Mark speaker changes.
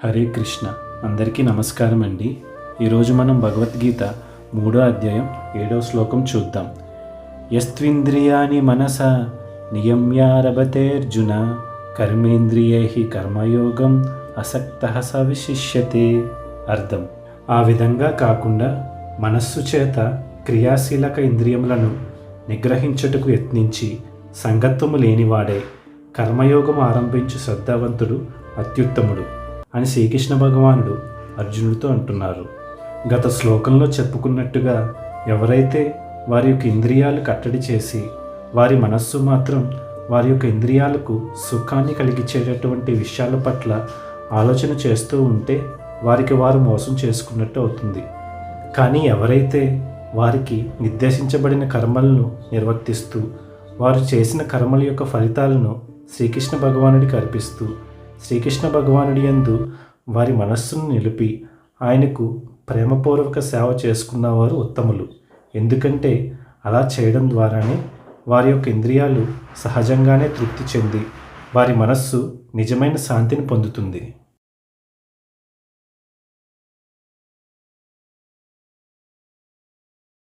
Speaker 1: హరే కృష్ణ. అందరికీ నమస్కారం అండి. ఈరోజు మనం భగవద్గీత 3వ అధ్యాయం 7వ శ్లోకం చూద్దాం. యస్త్వింద్రియాని మనస నియమ్యారభతేర్జున కర్మేంద్రియైః కర్మయోగం అసక్తః స విశిష్యతే. అర్థం: ఆ విధంగా కాకుండా మనస్సు చేత క్రియాశీలక ఇంద్రియములను నిగ్రహించుటకు యత్నించి సంగత్వము లేనివాడే కర్మయోగం ఆరంభించు శ్రద్ధావంతుడు అత్యుత్తముడు అని శ్రీకృష్ణ భగవానుడు అర్జునుడితో అంటున్నారు. గత శ్లోకంలో చెప్పుకున్నట్టుగా ఎవరైతే వారి యొక్క ఇంద్రియాలు కట్టడి చేసి వారి మనస్సు మాత్రం వారి యొక్క ఇంద్రియాలకు సుఖాన్ని కలిగించేటటువంటి విషయాల పట్ల ఆలోచన చేస్తూ ఉంటే వారికి వారు మోసం చేసుకున్నట్టు అవుతుంది. కానీ ఎవరైతే వారికి నిర్దేశించబడిన కర్మలను నిర్వర్తిస్తూ వారు చేసిన కర్మల యొక్క ఫలితాలను శ్రీకృష్ణ భగవానుడికి అర్పిస్తూ శ్రీకృష్ణ భగవానుడి యందు వారి మనస్సును నిలిపి ఆయనకు ప్రేమపూర్వక సేవ చేసుకున్నవారు ఉత్తములు. ఎందుకంటే అలా చేయడం ద్వారానే వారి యొక్క ఇంద్రియాలు సహజంగానే తృప్తి చెంది వారి మనస్సు నిజమైన శాంతిని పొందుతుంది.